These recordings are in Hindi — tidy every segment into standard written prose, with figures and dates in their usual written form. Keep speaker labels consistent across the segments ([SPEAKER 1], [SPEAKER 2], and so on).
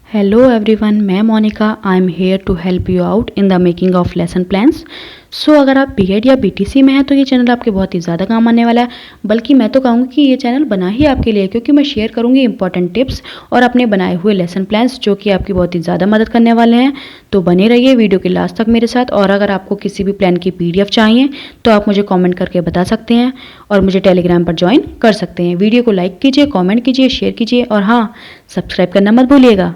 [SPEAKER 1] Hello everyone, मैं Monika I am here to help you out in the making of lesson plans. So अगर आप बीएड या बीटीसी में हैं तो ये चैनल आपके बहुत ही ज़्यादा काम आने वाला है। बल्कि मैं तो कहूँगी कि ये चैनल बना ही आपके लिए, क्योंकि मैं शेयर करूँगी इंपॉर्टेंट टिप्स और अपने बनाए हुए लेसन प्लान्स जो कि आपकी बहुत ही ज़्यादा मदद करने वाले हैं। तो बने रहिए वीडियो के लास्ट तक मेरे साथ। और अगर आपको किसी भी प्लान की PDF चाहिए तो आप मुझे कॉमेंट करके बता सकते हैं और मुझे टेलीग्राम पर ज्वाइन कर सकते हैं। वीडियो को लाइक कीजिए, कॉमेंट कीजिए, शेयर कीजिए और हाँ, सब्सक्राइब करना मत भूलिएगा।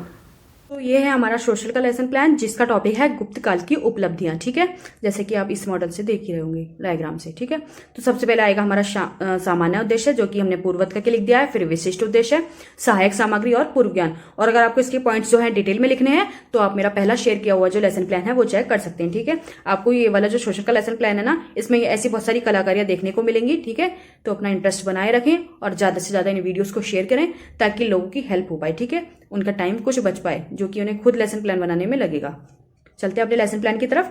[SPEAKER 2] तो ये है हमारा सोशल का लेसन प्लान, जिसका टॉपिक है गुप्त काल की उपलब्धियां। ठीक है, जैसे कि आप इस मॉडल से देख ही रहे होंगे डायग्राम से। ठीक है, तो सबसे पहले आएगा हमारा सामान्य उद्देश्य, जो कि हमने पूर्ववत करके लिख दिया है। फिर विशिष्ट उद्देश्य, सहायक सामग्री और पूर्व ज्ञान। और अगर आपको इसके पॉइंट्स जो है डिटेल में लिखने हैं तो आप मेरा पहला शेयर किया हुआ जो लेसन प्लान है वो चेक कर सकते हैं। ठीक है, आपको ये वाला जो सोशल का लेसन प्लान है ना, इसमें ऐसी बहुत सारी कलाकारियां देखने को मिलेंगी। ठीक है, तो अपना इंटरेस्ट बनाए रखें और ज्यादा से ज्यादा इन वीडियोस को शेयर करें ताकि लोगों की हेल्प हो पाए। ठीक है, उनका टाइम कुछ बच पाए जो कि उन्हें खुद लेसन प्लान बनाने में लगेगा। चलते हैं अपने लेसन प्लान की तरफ।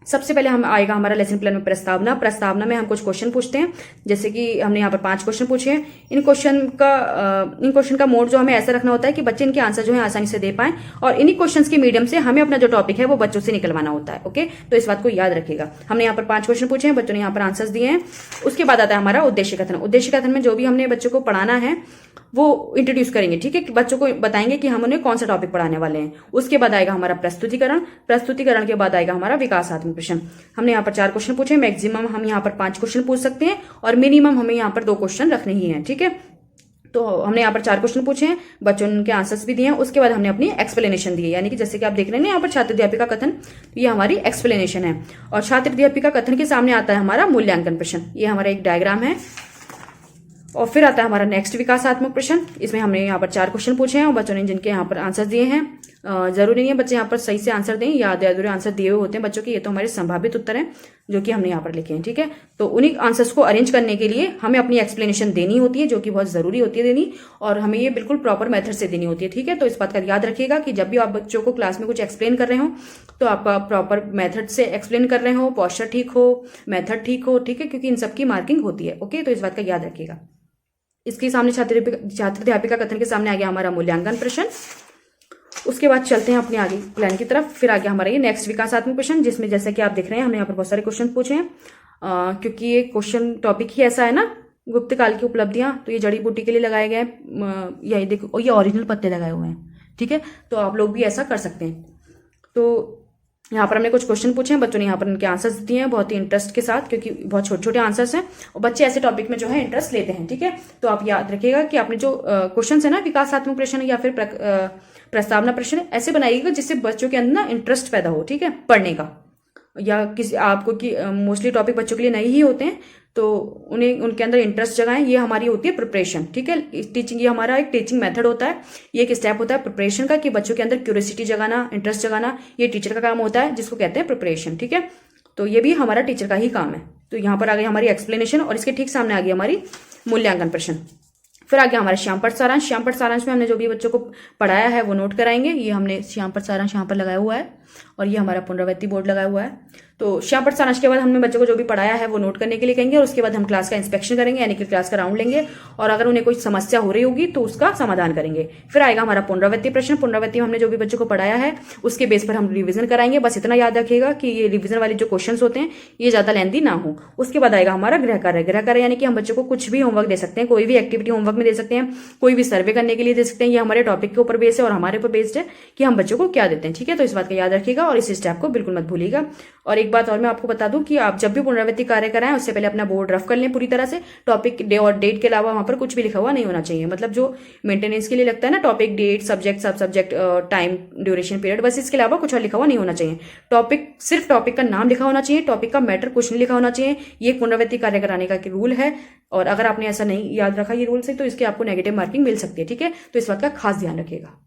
[SPEAKER 2] सबसे पहले हम आएगा हमारा लेसन प्लान में प्रस्तावना में हम कुछ क्वेश्चन पूछते हैं। जैसे कि हमने यहाँ पर 5 क्वेश्चन पूछे हैं। इन क्वेश्चन का मोड जो हमें ऐसा रखना होता है कि बच्चे इनके आंसर जो है आसानी से दे पाएं, और इन्हीं क्वेश्चंस के मीडियम से हमें अपना जो टॉपिक है वो बच्चों से निकलवाना होता है। ओके, तो इस बात को याद रखिएगा। हमने यहाँ पर 5 क्वेश्चन पूछे हैं, बच्चों ने यहाँ पर आंसर्स दिए हैं। उसके बाद आता है हमारा उद्देश्य कथन। उद्देश्य कथन में जो भी हमने बच्चों को पढ़ाना है वो इंट्रोड्यूस करेंगे। ठीक है, बच्चों को बताएंगे कि हम उन्हें कौन सा टॉपिक पढ़ाने वाले हैं। उसके बाद आएगा हमारा प्रस्तुतिकरण के बाद आएगा हमारा विकासात्मक प्रश्न। हमने यहाँ पर 4 क्वेश्चन पूछे। मैक्सिमम हम यहाँ पर 5 क्वेश्चन पूछ सकते हैं और मिनिमम हमें यहाँ पर 2 क्वेश्चन रखने ही हैं। ठीक है, तो हमने यहाँ पर 4 क्वेश्चन पूछे हैं, बच्चों ने उनके आंसर्स भी दिए हैं। उसके बाद हमने अपनी एक्सप्लेनेशन दी है, यानी कि जैसे कि आप देख रहे हैं यहाँ पर छात्र अध्यापिका कथन, तो ये हमारी एक्सप्लेनेशन है। और छात्र अध्यापिका कथन के सामने आता है हमारा मूल्यांकन प्रश्न। ये हमारा एक डायग्राम है। और फिर आता है हमारा नेक्स्ट विकासात्मक प्रश्न। इसमें हमने यहाँ पर 4 क्वेश्चन पूछे हैं और बच्चों ने जिनके यहाँ पर आंसर दिए हैं। जरूरी नहीं है बच्चे यहाँ पर सही से आंसर दें या आधे अधूरे आंसर दिए हुए होते हैं बच्चों के। ये तो हमारे संभावित उत्तर हैं जो कि हमने यहाँ पर लिखे हैं। ठीक है, तो उन्हीं आंसर्स को अरेंज करने के लिए हमें अपनी एक्सप्लेनेशन देनी होती है, जो कि बहुत जरूरी होती है देनी, और हमें ये बिल्कुल प्रॉपर मेथड से देनी होती है। ठीक है, तो इस बात का याद रखिएगा कि जब भी आप बच्चों को क्लास में कुछ एक्सप्लेन कर रहे हो तो आपका प्रॉपर मेथड से एक्सप्लेन कर रहे हो, पोस्चर ठीक हो, मेथड ठीक हो। ठीक है, क्योंकि इन सबकी मार्किंग होती है। ओके, तो इस बात का याद रखिएगा। इसके सामने छात्र अध्यापिका कथन के सामने आ गया हमारा मूल्यांकन प्रश्न। उसके बाद चलते हैं अपने आगे प्लान की तरफ। फिर आ गया हमारा ये नेक्स्ट विकासात्मक प्रश्न, जिसमें जैसे कि आप देख रहे हैं हमने यहाँ पर बहुत सारे क्वेश्चन पूछे हैं। क्योंकि ये क्वेश्चन टॉपिक ही ऐसा है ना, गुप्त काल की उपलब्धियां, तो ये जड़ी बूटी के लिए लगाए गए हैं। ये देखो, और ये ओरिजिनल पत्ते लगाए हुए हैं। ठीक है, तो आप लोग भी ऐसा कर सकते हैं। तो यहाँ पर हमने कुछ क्वेश्चन पूछे हैं, बच्चों ने यहाँ पर उनके आंसर्स दिए हैं बहुत ही इंटरेस्ट के साथ, क्योंकि बहुत छोटे छोटे आंसर्स हैं और बच्चे ऐसे टॉपिक में जो है इंटरेस्ट लेते हैं। ठीक है, तो आप याद रखिएगा कि आपने जो क्वेश्चन है ना, विकासात्मक प्रश्न या फिर प्रस्तावना प्रश्न, ऐसे बनाइएगा जिससे बच्चों के अंदर ना इंटरेस्ट पैदा हो। ठीक है, पढ़ने का, या किसी आपको कि मोस्टली टॉपिक बच्चों के लिए नए ही होते हैं, तो उन्हें उनके अंदर इंटरेस्ट जगाएं। ये हमारी होती है प्रिपरेशन। ठीक है, टीचिंग, ये हमारा एक टीचिंग मेथड होता है। ये एक स्टेप होता है प्रिपरेशन का, कि बच्चों के अंदर क्यूरियोसिटी जगाना, इंटरेस्ट जगाना, ये टीचर का काम होता है, जिसको कहते हैं प्रिपरेशन। ठीक है, तो ये भी हमारा टीचर का ही काम है। तो यहाँ पर आ गई हमारी एक्सप्लेनेशन और इसके ठीक सामने आ गई हमारी मूल्यांकन प्रश्न। फिर आ गया हमारा श्यामपट सारांश। श्यामपट सारांश में हमने जो भी बच्चों को पढ़ाया है वो नोट कराएंगे। ये हमने श्यामपट सारांश यहाँ पर लगाया हुआ है और ये हमारा पुनरावृत्ति बोर्ड लगाया हुआ है। तो श्यामपट सारांश के बाद हमने बच्चों को जो भी पढ़ाया है वो नोट करने के लिए कहेंगे, और उसके बाद हम क्लास का इंस्पेक्शन करेंगे, यानी कि क्लास का राउंड लेंगे, और अगर उन्हें कोई समस्या हो रही होगी तो उसका समाधान करेंगे। फिर आएगा हमारा पुनरावृत्ति प्रश्न। पुनरावृत्ति में हमने जो भी बच्चों को पढ़ाया है उसके बेस पर हम रिविजन कराएंगे। बस इतना याद रखिएगा कि ये रिविजन वाले जो क्वेश्चन होते हैं ये ज्यादा लेंथी ना हो। उसके बाद आएगा हमारा गृह कार्य। गृह कार्य यानी कि हम बच्चों को कुछ भी होमवर्क दे सकते हैं, कोई भी एक्टिविटी होमवर्क में दे सकते हैं, कोई भी सर्वे करने के लिए दे सकते हैं। ये हमारे टॉपिक के ऊपर बेस्ड है और हमारे ऊपर बेस्ड है कि हम बच्चों को क्या देते हैं। ठीक है, तो इस बात का याद रखिएगा और इस स्टेप को बिल्कुल मत भूलिएगा। और एक बात और मैं आपको बता दूं कि आप जब भी पुनरावृत्ति कार्य कराएं उससे पहले अपना बोर्ड रफ कर लें पूरी तरह से। टॉपिक डे और डेट के अलावा वहां पर कुछ भी लिखा हुआ नहीं होना चाहिए। मतलब जो मेंटेनेंस के लिए लगता है ना, टॉपिक, डेट, सब्जेक्ट, सब सब्जेक्ट, टाइम, ड्यूरेशन, पीरियड, बस इसके अलावा कुछ और लिखा हुआ नहीं होना चाहिए। टॉपिक, सिर्फ टॉपिक का नाम लिखा होना चाहिए, टॉपिक का मैटर कुछ नहीं लिखा होना चाहिए। ये पुनरावृत्ति कार्य कराने का रूल है, और अगर आपने ऐसा नहीं याद रखा ये रूल से तो इसके आपको नेगेटिव मार्किंग मिल सकती है। ठीक है, तो इस बात का खास ध्यान रखिएगा।